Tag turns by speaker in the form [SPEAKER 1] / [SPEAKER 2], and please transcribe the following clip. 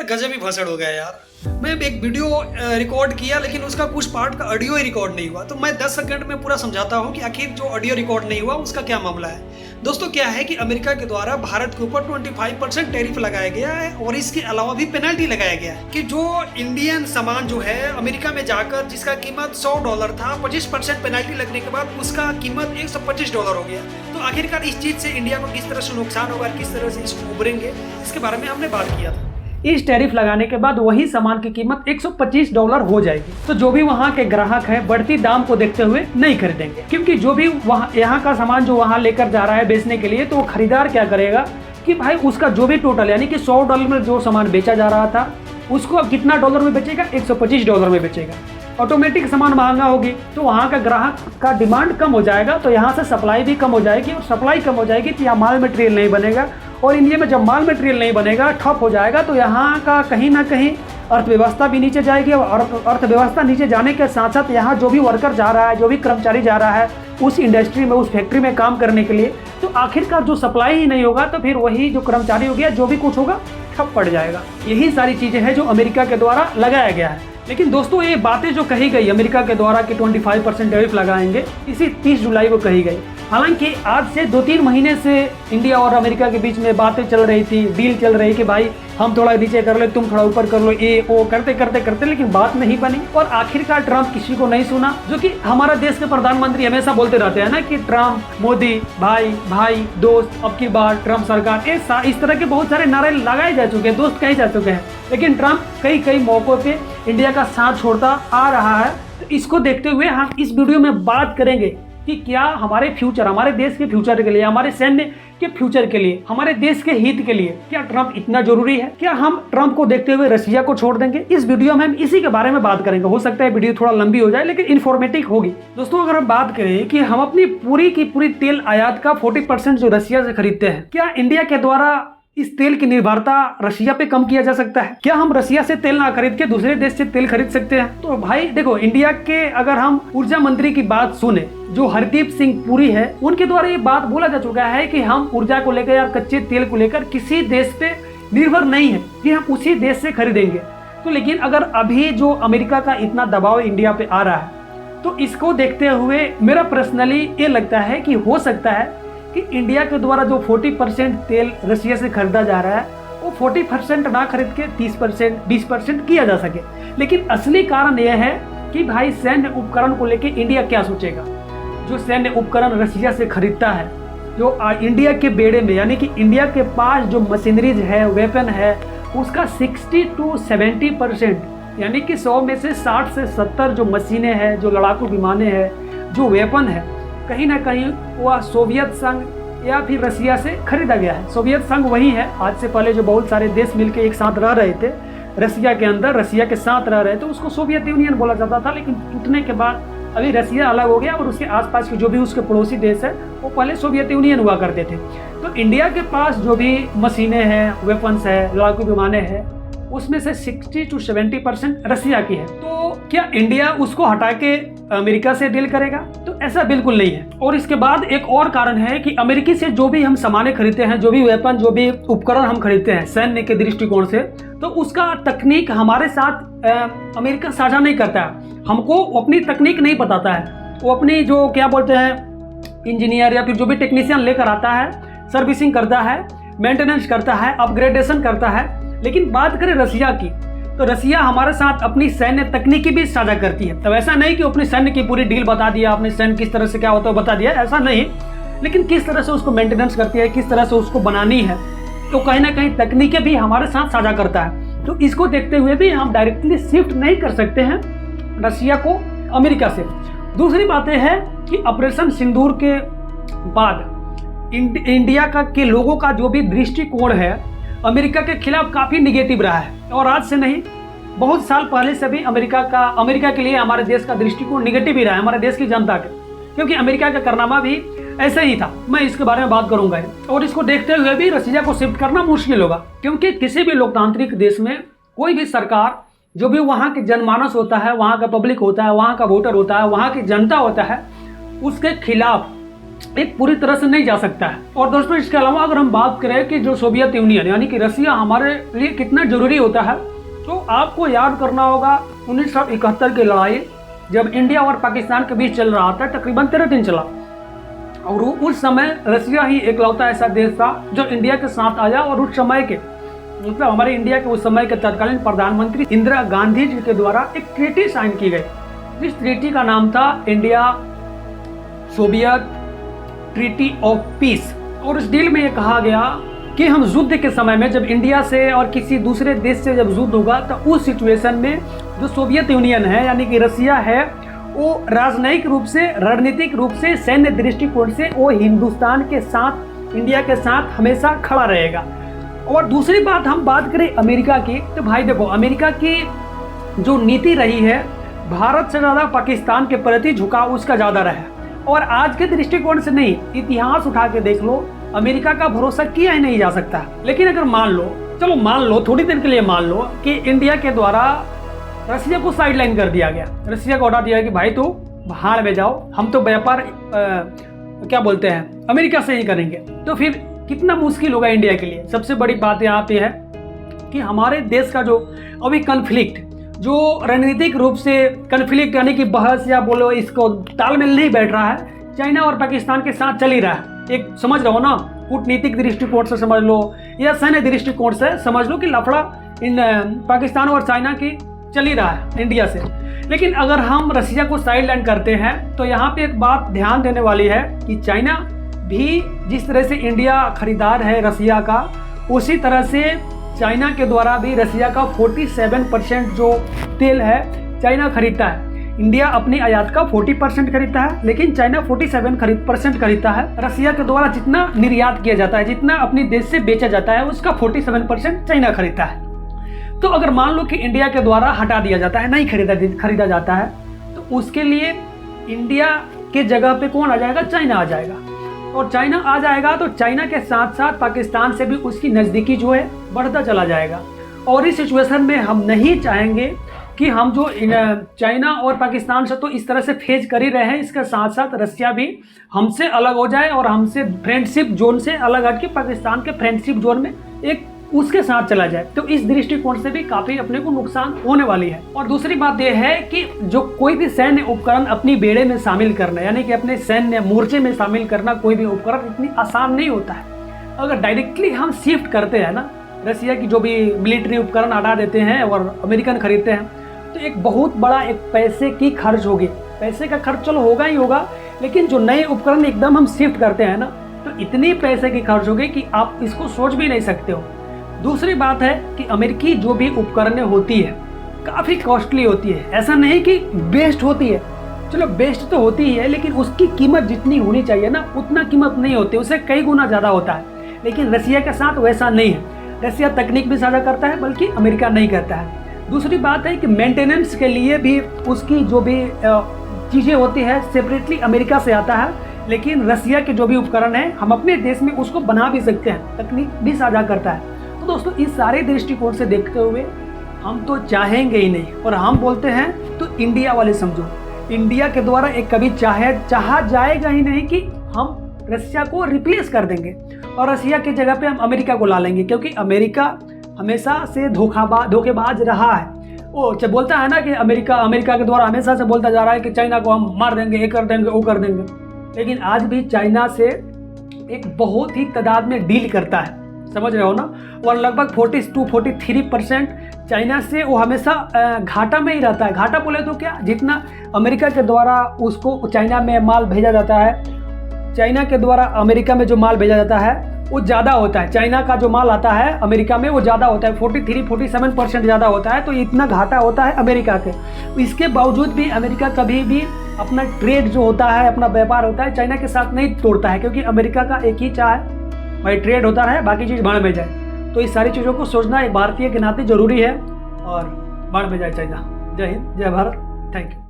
[SPEAKER 1] गजब ही भसड़ हो गया यार। मैं एक वीडियो रिकॉर्ड किया लेकिन उसका कुछ पार्ट का ऑडियो ही रिकॉर्ड नहीं हुआ। तो मैं 10 सेकंड में पूरा समझाता हूँ कि आखिर जो ऑडियो रिकॉर्ड नहीं हुआ उसका क्या मामला है। दोस्तों क्या है कि अमेरिका के द्वारा भारत के ऊपर 25% टैरिफ लगाया गया है और इसके अलावा भी पेनल्टी लगाया गया है कि जो इंडियन सामान जो है अमेरिका में जाकर जिसका कीमत $100 था, 25% पेनल्टी लगने के बाद उसका कीमत $125 हो गया। तो आखिरकार इस चीज से इंडिया को किस तरह से नुकसान होगा, किस तरह से इसको उभरेंगे, इसके बारे में हमने बात किया था। इस टैरिफ लगाने के बाद वही सामान की कीमत $125 हो जाएगी। तो जो भी वहाँ के ग्राहक हैं बढ़ती दाम को देखते हुए नहीं खरीदेंगे, क्योंकि जो भी वहाँ यहाँ का सामान जो वहाँ लेकर जा रहा है बेचने के लिए, तो वो खरीदार क्या करेगा कि भाई उसका जो भी टोटल यानी कि $100 में जो सामान बेचा जा रहा था उसको अब कितना डॉलर में बेचेगा, $125 में बेचेगा। ऑटोमेटिक सामान महंगा होगी तो वहाँ का ग्राहक का डिमांड कम हो जाएगा, तो यहाँ से सप्लाई भी कम हो जाएगी और सप्लाई कम हो जाएगी तो यहाँ माल मटेरियल नहीं बनेगा। और इंडिया में जब माल मटेरियल नहीं बनेगा, ठप हो जाएगा, तो यहाँ का कहीं ना कहीं अर्थव्यवस्था भी नीचे जाएगी। और अर्थव्यवस्था नीचे जाने के साथ साथ यहाँ जो भी वर्कर जा रहा है, जो भी कर्मचारी जा रहा है उस इंडस्ट्री में, उस फैक्ट्री में काम करने के लिए, तो आखिरकार जो सप्लाई ही नहीं होगा तो फिर वही जो कर्मचारी हो गया, जो भी कुछ होगा ठप पड़ जाएगा। यही सारी चीज़ें हैं जो अमेरिका के द्वारा लगाया गया है। लेकिन दोस्तों ये बातें जो कही गई अमेरिका के द्वारा कि 25% टैरिफ लगाएंगे, इसी 30 जुलाई को कही गई। हालांकि आज से 2-3 महीने से इंडिया और अमेरिका के बीच में बातें चल रही थी, डील चल रही कि भाई हम थोड़ा नीचे कर ले, तुम थोड़ा ऊपर कर लो, ये वो करते करते लेकिन बात नहीं बनी। और आखिरकार ट्रम्प किसी को नहीं सुना, जो कि हमारा देश के प्रधानमंत्री हमेशा बोलते रहते हैं ना कि ट्रम्प, मोदी, भाई भाई, दोस्त, अब की बार ट्रम्प सरकार, इस तरह के बहुत सारे नारे लगाए जा चुके हैं, दोस्त कहे जा चुके हैं। लेकिन ट्रम्प कई मौकों पे इंडिया का साथ छोड़ता आ रहा है। तो इसको देखते हुए हम इस वीडियो में बात करेंगे कि क्या हमारे फ्यूचर, हमारे देश के फ्यूचर के लिए, हमारे सैन्य के फ्यूचर के लिए, हमारे देश के हित के लिए क्या ट्रम्प इतना जरूरी है? क्या हम ट्रम्प को देखते हुए रशिया को छोड़ देंगे? इस वीडियो में हम इसी के बारे में बात करेंगे। हो सकता है वीडियो थोड़ा लंबी हो जाए लेकिन इन्फॉर्मेटिव होगी। दोस्तों अगर हम बात करें कि हम अपनी पूरी की पूरी तेल आयात का 40% जो रशिया से खरीदते हैं, क्या इंडिया के द्वारा इस तेल की निर्भरता रशिया पे कम किया जा सकता है? क्या हम रशिया से तेल ना खरीद के दूसरे देश से तेल खरीद सकते हैं? तो भाई देखो, इंडिया के अगर हम ऊर्जा मंत्री की बात सुने जो हरदीप सिंह पुरी है, उनके द्वारा ये बात बोला जा चुका है कि हम ऊर्जा को लेकर या कच्चे तेल को लेकर किसी देश पे निर्भर नहीं है कि हम उसी देश से खरीदेंगे। तो लेकिन अगर अभी जो अमेरिका का इतना दबाव इंडिया पे आ रहा है, तो इसको देखते हुए मेरा पर्सनली ये लगता है कि हो सकता है कि इंडिया के द्वारा जो 40% तेल रशिया से खरीदा जा रहा है वो 40% ना खरीद के 30%, 20% किया जा सके। लेकिन असली कारण यह है कि भाई सैन्य उपकरण को लेके इंडिया क्या सोचेगा। जो सैन्य उपकरण रशिया से खरीदता है, जो इंडिया के बेड़े में यानी कि इंडिया के पास जो मशीनरीज है, वेपन है, उसका 60 to 70% यानी कि 100 में से 60 से 70 जो मशीनें हैं, जो लड़ाकू विमानें हैं, जो वेपन है, कहीं ना कहीं वह सोवियत संघ या फिर रशिया से खरीदा गया है। सोवियत संघ वही है, आज से पहले जो बहुत सारे देश मिलकर एक साथ रह रहे थे रशिया के अंदर, रशिया के साथ रह रहे थे, उसको सोवियत यूनियन बोला जाता था। लेकिन टूटने के बाद अभी रशिया अलग हो गया और उसके आसपास के जो भी उसके पड़ोसी देश है वो पहले सोवियत यूनियन हुआ करते थे। तो इंडिया के पास जो भी मशीनें हैं, वेपन्स है, लड़ाकू विमानें हैं, उसमें से 60 to 70% रशिया की है। तो क्या इंडिया उसको हटा के अमेरिका से डील करेगा? तो ऐसा बिल्कुल नहीं है। और इसके बाद एक और कारण है कि अमेरिकी से जो भी हम सामानें खरीदते हैं, जो भी वेपन, जो भी उपकरण हम खरीदते हैं सैन्य के दृष्टिकोण से, तो उसका तकनीक हमारे साथ अमेरिका साझा नहीं करता है। हमको अपनी तकनीक नहीं बताता है। वो अपनी जो क्या बोलते हैं इंजीनियर या फिर जो भी टेक्नीशियन लेकर आता है, सर्विसिंग करता है, मेंटेनेंस करता है, अपग्रेडेशन करता है। लेकिन बात करें रशिया की, तो रशिया हमारे साथ अपनी सैन्य तकनीकी भी साझा करती है। तो ऐसा नहीं कि अपनी सैन्य की पूरी डील बता दिया, अपने सैन्य किस तरह से क्या होता है बता दिया, ऐसा नहीं। लेकिन किस तरह से उसको मेंटेनेंस करती है, किस तरह से उसको बनानी है, तो कहीं ना कहीं तकनीकें भी हमारे साथ साझा करता है। तो इसको देखते हुए भी हम डायरेक्टली शिफ्ट नहीं कर सकते हैं रशिया को अमेरिका से। दूसरी बात यह है कि ऑपरेशन सिंदूर के बाद इंडिया के लोगों का जो भी दृष्टिकोण है अमेरिका के खिलाफ काफ़ी निगेटिव रहा है। और आज से नहीं, बहुत साल पहले से भी अमेरिका के लिए हमारे देश का दृष्टिकोण निगेटिव ही रहा है, हमारे देश की जनता के, क्योंकि अमेरिका का कारनामा भी ऐसे ही था। मैं इसके बारे में बात करूंगा और इसको देखते हुए भी रशिया को शिफ्ट करना मुश्किल होगा, क्योंकि किसी भी लोकतांत्रिक देश में कोई भी सरकार, जो भी वहाँ के जनमानस होता है, वहाँ का पब्लिक होता है, वहाँ का वोटर होता है, वहाँ की जनता होता है, उसके खिलाफ
[SPEAKER 2] एक पूरी तरह से नहीं जा सकता है। और दोस्तों इसके अलावा अगर हम बात करें कि जो सोवियत यूनियन यानी कि रसिया हमारे लिए कितना जरूरी होता है, तो आपको याद करना होगा 1971 की लड़ाई जब इंडिया और पाकिस्तान के बीच चल रहा था, तकरीबन 13 दिन चला, और उस समय रसिया ही एकलौता ऐसा देश था जो इंडिया के साथ आया। और उस समय के मतलब हमारे इंडिया के उस समय के तत्कालीन प्रधानमंत्री इंदिरा गांधी जी के द्वारा एक ट्रीटी साइन की गई, जिस ट्रीटी का नाम था India Soviet treaty of peace. और इस डील में ये कहा गया कि हम युद्ध के समय में जब इंडिया से और किसी दूसरे देश से जब युद्ध होगा तो उस सिचुएशन में जो सोवियत यूनियन है यानी कि रसिया है, वो राजनयिक रूप से, रणनीतिक रूप से, सैन्य दृष्टिकोण से वो हिंदुस्तान के साथ, इंडिया के साथ हमेशा खड़ा रहेगा। और दूसरी बात हम बात करें अमेरिका की, तो भाई देखो अमेरिका की जो नीति रही है, भारत से ज़्यादा पाकिस्तान के प्रति झुकाव उसका ज़्यादा रहा है। और आज के दृष्टिकोण से नहीं, इतिहास उठा के देख लो, अमेरिका का भरोसा किया ही नहीं जा सकता। लेकिन अगर मान लो, चलो मान लो, थोड़ी देर के लिए मान लो कि इंडिया के द्वारा रसिया को साइडलाइन कर दिया गया, रसिया को ऑर्डर दिया कि भाई तो भाड़ में जाओ, हम तो व्यापार क्या बोलते हैं अमेरिका से ही करेंगे, तो फिर कितना मुश्किल होगा इंडिया के लिए। सबसे बड़ी बात यहाँ पे है कि हमारे देश का जो अभी कन्फ्लिक्ट, जो रणनीतिक रूप से कन्फ्लिक्ट यानी कि बहस या बोलो इसको तालमेल नहीं बैठ रहा है, चाइना और पाकिस्तान के साथ चल ही रहा है। एक समझ रहे हो ना, कूटनीतिक दृष्टिकोण से समझ लो या सैन्य दृष्टिकोण से समझ लो कि लफड़ा इन पाकिस्तान और चाइना की चल ही रहा है इंडिया से। लेकिन अगर हम रसिया को साइडलाइन करते हैं तो यहाँ पे एक बात ध्यान देने वाली है कि चाइना भी जिस तरह से इंडिया खरीदार है रसिया का, उसी तरह से चाइना के द्वारा भी रसिया का 47% जो तेल है चाइना खरीदता है। इंडिया अपनी आयात का 40% खरीदता है, लेकिन चाइना 47% खरीदता है। रसिया के द्वारा जितना निर्यात किया जाता है, जितना अपने देश से बेचा जाता है, उसका 47% चाइना खरीदता है। तो अगर मान लो कि इंडिया के द्वारा हटा दिया जाता है, नहीं खरीदा जाता है, तो उसके लिए इंडिया के जगह पे कौन आ जाएगा? चाइना आ जाएगा। और चाइना आ जाएगा तो चाइना के साथ साथ पाकिस्तान से भी उसकी नज़दीकी जो है बढ़ता चला जाएगा। और इस सिचुएशन में हम नहीं चाहेंगे कि हम जो चाइना और पाकिस्तान से तो इस तरह से फेज कर ही रहे हैं, इसके साथ साथ रसिया भी हमसे अलग हो जाए और हमसे फ्रेंडशिप जोन से अलग हट के पाकिस्तान के फ्रेंडशिप जोन में एक उसके साथ चला जाए। तो इस दृष्टिकोण से भी काफ़ी अपने को नुकसान होने वाली है। और दूसरी बात यह है कि जो कोई भी सैन्य उपकरण अपनी बेड़े में शामिल करना, यानी कि अपने सैन्य मोर्चे में शामिल करना कोई भी उपकरण इतनी आसान नहीं होता है। अगर डायरेक्टली हम शिफ्ट करते हैं ना, रसिया की जो भी मिलिट्री उपकरण हटा देते हैं और अमेरिकन खरीदते हैं, तो एक बहुत बड़ा एक पैसे की खर्च होगी। पैसे का खर्च चलो होगा ही होगा, लेकिन जो नए उपकरण एकदम हम शिफ्ट करते हैं ना, तो इतनी पैसे की खर्च होगी कि आप इसको सोच भी नहीं सकते हो। दूसरी बात है कि अमेरिकी जो भी उपकरणें होती है काफ़ी कॉस्टली होती है। ऐसा नहीं कि बेस्ट होती है, चलो बेस्ट तो होती ही है, लेकिन उसकी कीमत जितनी होनी चाहिए ना उतना कीमत नहीं होती, उससे कई गुना ज़्यादा होता है। लेकिन रसिया के साथ वैसा नहीं है। रसिया तकनीक भी साझा करता है, बल्कि अमेरिका नहीं करता है। दूसरी बात है कि मेंटेनेंस के लिए भी उसकी जो भी चीज़ें होती है सेपरेटली अमेरिका से आता है, लेकिन रसिया के जो भी उपकरण हैं हम अपने देश में उसको बना भी सकते हैं, तकनीक भी साझा करता है। तो दोस्तों इस सारे दृष्टिकोण से देखते हुए हम तो चाहेंगे ही नहीं, और हम बोलते हैं तो इंडिया वाले समझो, इंडिया के द्वारा एक कभी चाहा जाएगा ही नहीं कि हम रसिया को रिप्लेस कर देंगे और रसिया की जगह पे हम अमेरिका को ला लेंगे, क्योंकि अमेरिका हमेशा से धोखेबाज रहा है। वो बोलता है ना कि अमेरिका के द्वारा हमेशा से बोलता जा रहा है कि चाइना को हम मार देंगे, ये कर देंगे, वो कर देंगे, लेकिन आज भी चाइना से एक बहुत ही तादाद में डील करता है, समझ रहे हो ना। और लगभग 42-43% चाइना से वो हमेशा घाटा में ही रहता है। घाटा बोले तो क्या, जितना अमेरिका के द्वारा उसको चाइना में माल भेजा जाता है, चाइना के द्वारा अमेरिका में जो माल भेजा जाता है वो ज़्यादा होता है। चाइना का जो माल आता है अमेरिका में वो ज़्यादा होता है, 43-47% ज़्यादा होता है। तो इतना घाटा होता है अमेरिका के। इसके बावजूद भी अमेरिका कभी भी अपना ट्रेड जो होता है, अपना व्यापार होता है, चाइना के साथ नहीं तोड़ता है, क्योंकि अमेरिका का एक ही चाह है भाई ट्रेड होता रहे, बाकी चीज़ भाड़ में जाए। तो इस सारी चीज़ों को सोचना एक भारतीय के नाते ज़रूरी है, और भाड़ में जाए चाइना। जय हिंद, जय भारत, थैंक यू।